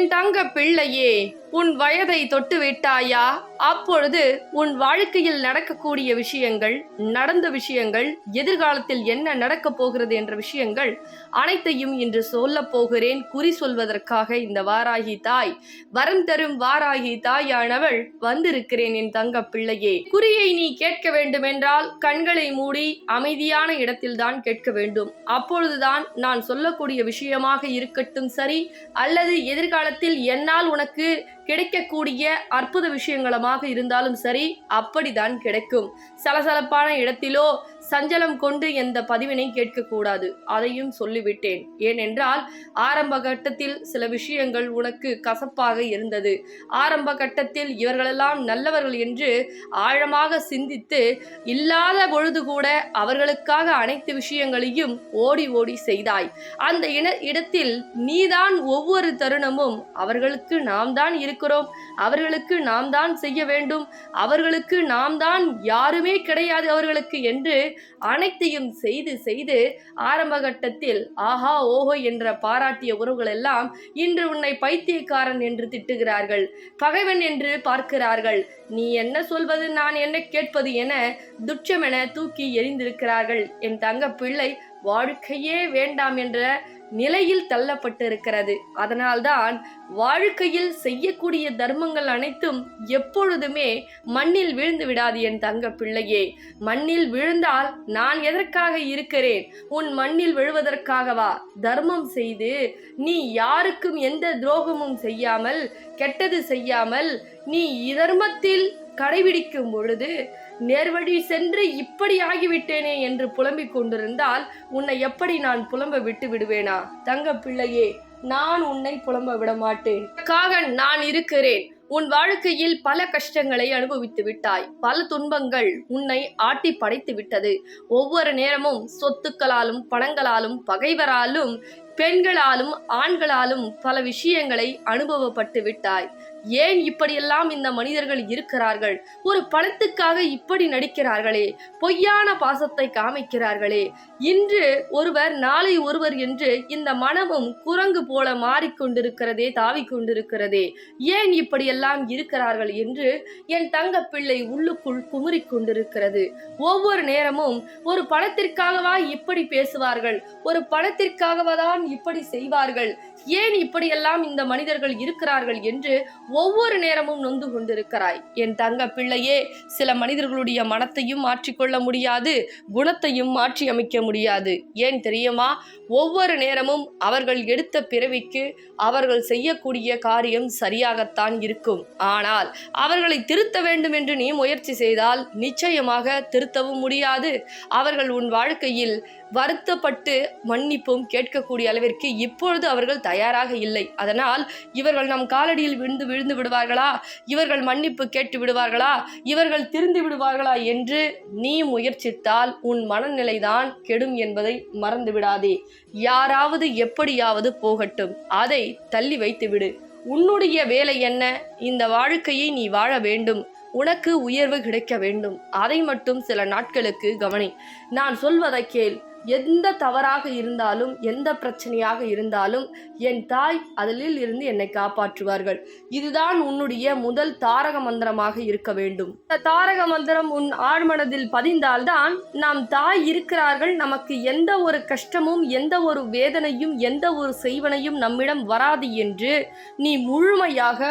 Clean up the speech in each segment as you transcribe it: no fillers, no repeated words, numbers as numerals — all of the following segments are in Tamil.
என் தங்க பிள்ளையே, உன் வயதை தொட்டு விட்டாயா? அப்பொழுது உன் வாழ்க்கையில் நடக்கக்கூடிய விஷயங்கள், நடந்த விஷயங்கள், எதிர்காலத்தில் என்ன நடக்கப் போகிறது என்ற விஷயங்கள் அனைத்தையும் இன்று சொல்லப் போகிறேன். குறி சொல்வதற்காக இந்த வாராகி தாய், வரம் தரும் வாராகி தாயானவள் வந்திருக்கிறேன் என் தங்க பிள்ளையே. குறியை நீ கேட்க வேண்டுமென்றால் கண்களை மூடி அமைதியான இடத்தில்தான் கேட்க வேண்டும். அப்பொழுதுதான் நான் சொல்லக்கூடிய விஷயமாக இருக்கட்டும் சரி, அல்லது எதிர்காலத்தில் என்னால் உனக்கு கிடைக்கக்கூடிய அற்புத விஷயங்களமாக இருந்தாலும் சரி, அப்படிதான் கிடைக்கும். சலசலப்பான இடத்திலோ சஞ்சலம் கொண்டு எந்த பதிவினை கேட்கக்கூடாது, அதையும் சொல்லிவிட்டேன். ஏனென்றால் ஆரம்ப கட்டத்தில் சில விஷயங்கள் உனக்கு கசப்பாக இருந்தது. ஆரம்ப கட்டத்தில் இவர்களெல்லாம் நல்லவர்கள் என்று ஆழமாக சிந்தித்து இல்லாத பொழுது கூட அவர்களுக்காக அனைத்து விஷயங்களையும் ஓடி ஓடி செய்தாய். அந்த இடத்தில் நீதான் ஒவ்வொரு தருணமும் அவர்களுக்கு நாம் தான் இருக்கிறோம், அவர்களுக்கு நாம் தான் செய்ய வேண்டும், அவர்களுக்கு நாம் தான் யாருமே கிடையாது அவர்களுக்கு என்று அனைத்தையும் செய்து செய்து ஆரம்ப கட்டத்தில் ஆஹா ஓஹோ என்ற பாராட்டிய உறவுகள் எல்லாம் இன்று உன்னை பைத்தியக்காரன் என்று திட்டுகிறார்கள், பகைவன் என்று பார்க்கிறார்கள். நீ என்ன சொல்வது, நான் என்ன கேட்பது என துச்சமென தூக்கி எறிந்திருக்கிறார்கள். என் தங்க பிள்ளை வாழ்க்கையே வேண்டாம் என்ற நிலையில் தள்ளப்பட்டிருக்கிறது. அதனால்தான் வாழ்க்கையில் செய்யக்கூடிய தர்மங்கள் அனைத்தும் எப்பொழுதுமே மண்ணில் விழுந்து விடாது என் தங்க பிள்ளையே. மண்ணில் விழுந்தால் நான் எதற்காக இருக்கிறேன்? உன் மண்ணில் விழுவதற்காகவா? தர்மம் செய்து நீ யாருக்கும் எந்த துரோகமும் செய்யாமல், கெட்டது செய்யாமல், நீ இதர்மத்தில் கடைபிடிக்கும் பொழுது நேர்வழி சென்று இப்படி ஆகிவிட்டேனே என்று புலம்பிக் கொண்டிருந்தால் உன்னை எப்படி நான் புலம்ப விட்டு விடுவேனா? தங்க பிள்ளையே, நான் உன்னை புலம்ப விட மாட்டேன். நான் இருக்கிறேன். உன் வாழ்க்கையில் பல கஷ்டங்களை அனுபவித்து விட்டாய். பல துன்பங்கள் உன்னை ஆட்டி படைத்து விட்டது. ஒவ்வொரு நேரமும் சொத்துக்களாலும், பணங்களாலும், பகைவராலும், பெண்களாலும், ஆண்களாலும் பல விஷயங்களை அனுபவப்பட்டு விட்டாய். ஏன் இப்படியெல்லாம் இந்த மனிதர்கள் இருக்கிறார்கள்? ஒரு பணத்துக்காக இப்படி நடிக்கிறார்களே, பொய்யான பாசத்தை காமிக்கிறார்களே, இன்று ஒருவர் நாளை ஒருவர் என்று இந்த மனமும் குரங்கு போல மாறிக்கொண்டிருக்கிறதே, தாவிக்கொண்டிருக்கிறதே, ஏன் இப்படியெல்லாம் இருக்கிறார்கள் என்று என் தங்க பிள்ளை உள்ளுக்குள் குமுறிக் கொண்டிருக்கிறது. ஒவ்வொரு நேரமும் ஒரு பணத்திற்காகவா இப்படி பேசுவார்கள், ஒரு பணத்திற்காகவாதான் இப்படி செய்வார்கள், ஏன் இப்படியெல்லாம் இந்த மனிதர்கள் இருக்கிறார்கள் என்று ஒவ்வொரு நேரமும் நொந்து கொண்டிருக்கிறாய். என் தங்க பிள்ளையே, சில மனிதர்களுடைய மனத்தையும் மாற்றிக்கொள்ள முடியாது, குணத்தையும் மாற்றி அமைக்க முடியாது. ஏன் தெரியுமா? ஒவ்வொரு நேரமும் அவர்கள் எடுத்த பிறவிக்கு அவர்கள் செய்யக்கூடிய காரியம் சரியாகத்தான் இருக்கும். ஆனால் அவர்களை திருத்த வேண்டும் என்று நீ முயற்சி செய்தால் நிச்சயமாக திருத்தவும் முடியாது. அவர்கள் உன் வாழ்க்கையில் வருத்தப்பட்டு மன்னிப்பும் கேட்கக்கூடிய அளவிற்கு இப்பொழுது அவர்கள் தயாராக இல்லை. அதனால் இவர்கள் நம் காலடியில் விழுந்து விடுவார்களா, இவர்கள் மன்னிப்பு கேட்டு விடுவார்களா, இவர்கள் திருந்து விடுவார்களா என்று நீ முயற்சித்தால் உன் மனநிலைதான் கெடும் என்பதை மறந்து விடாதே. யாராவது எப்படியாவது போகட்டும், அதை தள்ளி வைத்து விடு. உன்னுடைய வேலை என்ன? இந்த வாழ்க்கையை நீ வாழ வேண்டும், உனக்கு உயர்வு கிடைக்க வேண்டும். அதை மட்டும் சில நாட்களுக்கு கவனி. நான் சொல்வதை கேள். எந்த தவறாக இருந்தாலும், எந்த பிரச்சனையாக இருந்தாலும் என் தாய் அதிலில் இருந்து என்னை காப்பாற்றுவார்கள். இதுதான் உன்னுடைய முதல் தாரக மந்திரமாக இருக்க வேண்டும். இந்த தாரக மந்திரம் உன் ஆழ்மனதில் பதிந்தால்தான் நாம் தாய் இருக்கிறார்கள், நமக்கு எந்த ஒரு கஷ்டமும், எந்த ஒரு வேதனையும், எந்த ஒரு செய்வனையும் நம்மிடம் வராது என்று நீ முழுமையாக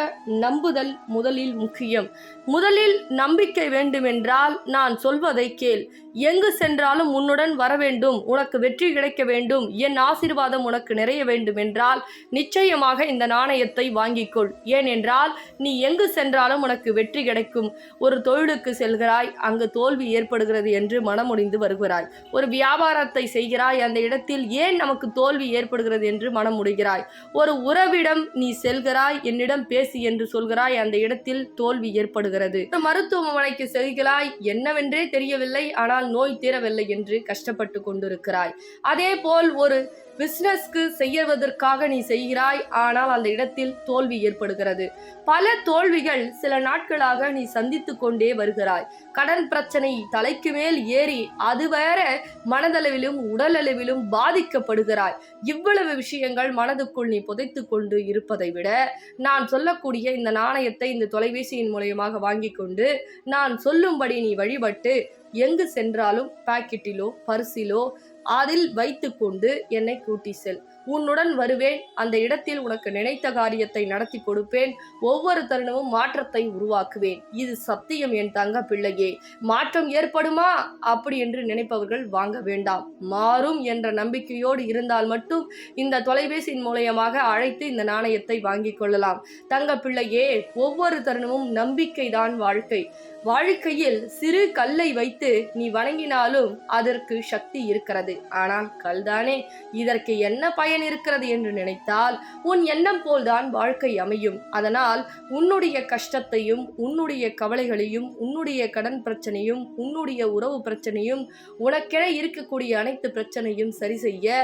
நம்புதல் முதலில் முக்கியம். முதலில் நம்பிக்கை வேண்டுமென்றால் நான் சொல்வதை கேள். எங்கு சென்றாலும் உன்னுடன் வர வேண்டும், உனக்கு வெற்றி கிடைக்க வேண்டும், என் ஆசீர்வாதம் உனக்கு நிறைய வேண்டும் என்றால் நிச்சயமாக இந்த நாணயத்தை வாங்கிக்கொள். ஏனென்றால் நீ எங்கு சென்றாலும் உனக்கு வெற்றி கிடைக்கும். ஒரு தொழிலுக்கு செல்கிறாய், அங்கு தோல்வி ஏற்படுகிறது என்று மனமுடிந்து வருகிறாய். ஒரு வியாபாரத்தை செய்கிறாய், அந்த இடத்தில் ஏன் நமக்கு தோல்வி ஏற்படுகிறது என்று மனம் முடிகிறாய். ஒரு உறவிடம் நீ செல்கிறாய், என்னிடம் பேசி என்று சொல்கிறாய், அந்த இடத்தில் தோல்வி ஏற்படுகிறது. ஒரு மருத்துவமனைக்கு செல்கிறாய், என்னவென்றே தெரியவில்லை, ஆனால் நோய் தீரவில்லை என்று கஷ்டப்பட்டு கொண்டிருக்கிறாய். கொண்டிருக்கிறாய். அதே போல் ஒரு பிசினஸ்க்கு செய்வதற்காக நீ செய்கிறாய், ஆனால் அந்த இடத்தில் தோல்வி ஏற்படுகிறது. பல தோல்விகள் சில நாட்களாக நீ சந்தித்து கொண்டே வருகிறாய். கடன் பிரச்சனை தலைக்கு மேல் ஏறி அது வேற மனதளவிலும் உடலளவிலும் பாதிக்கப்படுகிறாய். இவ்வளவு விஷயங்கள் மனதுக்குள் நீ புதைத்து கொண்டு இருப்பதை விட நான் சொல்லக்கூடிய இந்த நாணயத்தை இந்த தொலைபேசியின் மூலமாக வாங்கி கொண்டு நான் சொல்லும்படி நீ வழிபட்டு எங்கு சென்றாலும் பாக்கெட்டிலோ பர்சிலோ அதில் வைத்து கொண்டு என்னை கூட்டி செல். உன்னுடன் வருவேன். அந்த இடத்தில் உனக்கு நினைத்த காரியத்தை நடத்தி கொடுப்பேன். ஒவ்வொரு தருணமும் மாற்றத்தை உருவாக்குவேன். இது சத்தியம் என் தங்க பிள்ளையே. மாற்றம் ஏற்படுமா அப்படி என்று நினைப்பவர்கள் வாங்க வேண்டாம். மாறும் என்ற நம்பிக்கையோடு இருந்தால் மட்டும் இந்த தொலைபேசியின் மூலமாக அழைத்து இந்த நாணயத்தை வாங்கிக் கொள்ளலாம். தங்க பிள்ளையே, ஒவ்வொரு தருணமும் நம்பிக்கை தான் வாழ்க்கை. வாழ்க்கையில் சிறு கல்லை வைத்து நீ வணங்கினாலும் அதற்கு சக்தி இருக்கிறது. ஆனால் கல்தானே, இதற்கு என்ன பயன் இருக்கிறது என்று நினைத்தால் உன் எண்ணம் போல்தான் வாழ்க்கை அமையும். அதனால் உன்னுடைய கஷ்டத்தையும் உன்னுடைய கவலைகளையும் உன்னுடைய கடன் பிரச்சனையும் உன்னுடைய உறவு பிரச்சனையும் உனக்கென இருக்கக்கூடிய அனைத்து பிரச்சனையும் சரி செய்ய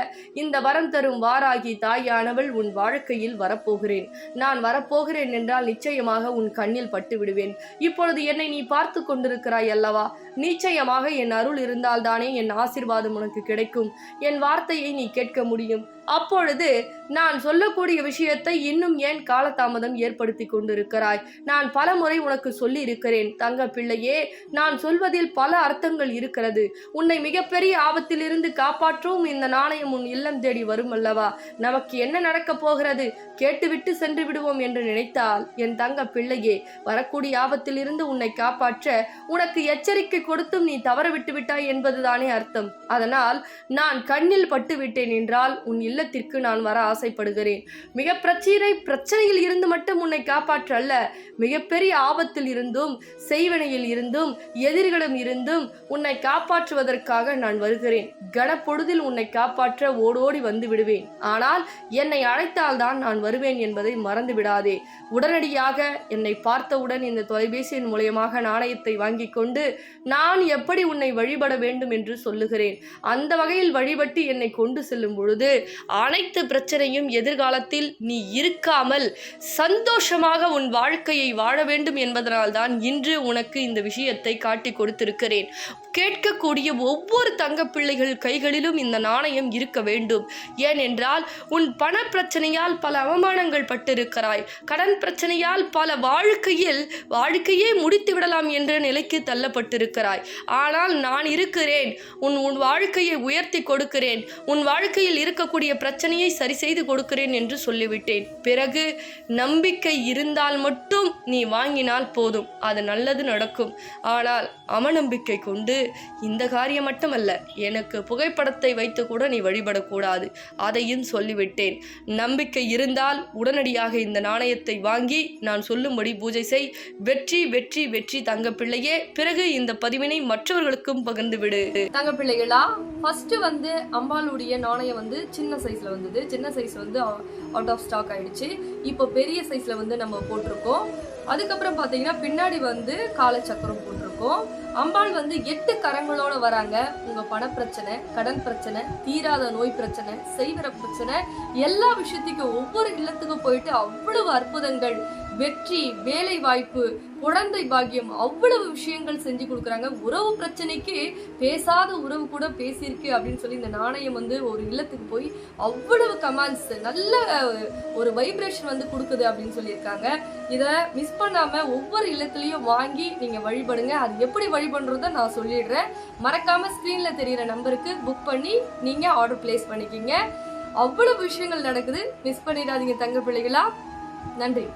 இந்த வரம் தரும் வாராகி தாயானவள் உன் வாழ்க்கையில் வரப்போகிறேன். நான் வரப்போகிறேன் என்றால் நிச்சயமாக உன் கண்ணில் பட்டு விடுவேன். இப்பொழுது என்னை நீ பார்த்து கொண்டிருக்கிறாய் அல்லவா? நிச்சயமாக என் அருள் இருந்தால்தானே என் ஆசீர்வாதம் உனக்கு கிடைக்கும். என் வார்த்தையை நீ கேட்க முடியும். அப்பொழுது நான் சொல்லக்கூடிய விஷயத்தை இன்னும் ஏன் காலதாமதம் ஏற்படுத்தி கொண்டிருக்கிறாய்? நான் பல முறை உனக்கு சொல்லி இருக்கிறேன். தங்க பிள்ளையே, நான் சொல்வதில் பல அர்த்தங்கள் இருக்கிறது. உன்னை மிகப்பெரிய ஆபத்திலிருந்து காப்பாற்றும் இந்த நாணயம் உன் இல்லம் தேடி வரும் அல்லவா? நமக்கு என்ன நடக்கப் போகிறது? கேட்டுவிட்டு சென்று விடுவோம் என்று நினைத்தால் என் தங்க பிள்ளையே, வரக்கூடிய ஆபத்திலிருந்து உன்னை காப்பாற்ற உனக்கு எச்சரிக்கை கொடுத்தும் நீ தவற விட்டு விட்டாய் என்பதுதானே அர்த்தம். அதனால் நான் கண்ணில் பட்டு விட்டேன் என்றால் உன் இல்லத்திற்கு நான் வர ஆசைப்படுகிறேன். மிக பிரச்சனையில் இருந்து மட்டும் உன்னை காப்பாற்ற அல்ல, மிகப்பெரிய ஆபத்தில் இருந்தும் செய்வனையில் இருந்தும் எதிரிகளும் இருந்தும் உன்னை காப்பாற்றுவதற்காக நான் வருகிறேன். கனப்பொழுதில் உன்னை காப்பாற்ற ஓடோடி வந்து விடுவேன். ஆனால் என்னை அழைத்தால் தான் நான் வருவேன் என்பதை மறந்து விடாதே. உடனடியாக என்னை பார்த்தவுடன் இந்த தொலைபேசியின் மூலமாக நாணயத்தை வாங்கி கொண்டு நான் எப்படி உன்னை வழிபட வேண்டும் என்று சொல்லுகிறேன். அந்த வகையில் வழிபட்டு என்னை கொண்டு செல்லும் பொழுது அனைத்து பிரச்சனையும் எதிர்காலத்தில் நீ இருக்காமல் சந்தோஷமாக உன் வாழ்க்கையை வாழ வேண்டும் என்பதனால்தான் இன்று உனக்கு இந்த விஷயத்தை காட்டி கொடுத்திருக்கிறேன். கேட்கக்கூடிய ஒவ்வொரு தங்க பிள்ளைகள் கைகளிலும் இந்த நாணயம் இருக்க வேண்டும். ஏனென்றால் உன் பண பிரச்சனையால் பல அவமானங்கள் பட்டிருக்கிறாய். கடன் பிரச்சனையால் பல வாழ்க்கையே முடித்து விடலாம் என்ற நிலைக்கு தள்ளப்பட்டிருக்கிறாய். ஆனால் நான் இருக்கிறேன். உன் வாழ்க்கையை உயர்த்தி கொடுக்கிறேன். உன் வாழ்க்கையில் இருக்கக்கூடிய பிரச்சனையை சரி செய்து கொடுக்கிறேன் என்று சொல்லிவிட்டேன். பிறகு நம்பிக்கை இருந்தால் மட்டும் நீ வாங்கினால் போதும், அது நல்லது நடக்கும். ஆனால் அவநம்பிக்கை கொண்டு இந்த காரியம் மட்டுமல்ல, எனக்கு புகைப்படத்தை வைத்து கூட நீ வழிபடக்கூடாது, அதையும் சொல்லிவிட்டேன். நம்பிக்கை இருந்தால் உடனடியாக இந்த நாணயத்தை வாங்கி நான் சொல்லும்படி பூஜை செய். வெற்றி வெற்றி வெற்றி தங்க பிள்ளையே. பிறகு இந்த பதிவினை மற்றவர்களுக்கும் பகிர்ந்து விடு. தங்க பிள்ளைகளா, ஃபர்ஸ்ட் அம்பாளுடைய நாணயம் சின்ன சைஸ்ல வந்தது. சின்ன சைஸ் அவுட் ஆஃப் ஸ்டாக் ஆயிடுச்சு. இப்போ பெரிய சைஸ்ல நம்ம போட்டிருக்கோம். அதுக்கப்புறம் பாத்தீங்கன்னா பின்னாடி காலச்சக்கரம் போட்டிருக்கோம். அம்பாள் 8 கரங்களோட வராங்க. உங்க பண பிரச்சனை, கடன் பிரச்சனை, தீராத நோய் பிரச்சனை, செய்வர பிரச்சனை, எல்லா விஷயத்துக்கும் ஒவ்வொரு இல்லத்துக்கும் போயிட்டு அவ்வளவு அற்புதங்கள், வெற்றி, வேலை வாய்ப்பு, குழந்தை பாக்கியம், அவ்வளவு விஷயங்கள் செஞ்சு கொடுக்குறாங்க. உறவு பிரச்சனைக்கு பேசாத உறவு கூட பேசியிருக்கு அப்படின்னு சொல்லி இந்த நாணயம் ஒரு இல்லத்துக்கு போய் அவ்வளவு கமெண்ட்ஸ், நல்ல ஒரு வைப்ரேஷன் கொடுக்குது அப்படின்னு சொல்லியிருக்காங்க. இதை மிஸ் பண்ணாம ஒவ்வொரு இல்லத்துலயும் வாங்கி நீங்க வழிபடுங்க. அது எப்படி வழிபடுறத நான் சொல்லிடுறேன். மறக்காம ஸ்கிரீன்ல தெரியுற நம்பருக்கு புக் பண்ணி நீங்க ஆர்டர் பிளேஸ் பண்ணிக்கிங்க. அவ்வளவு விஷயங்கள் நடக்குது, மிஸ் பண்ணிடாதீங்க தங்க பிள்ளைகளா. நன்றி.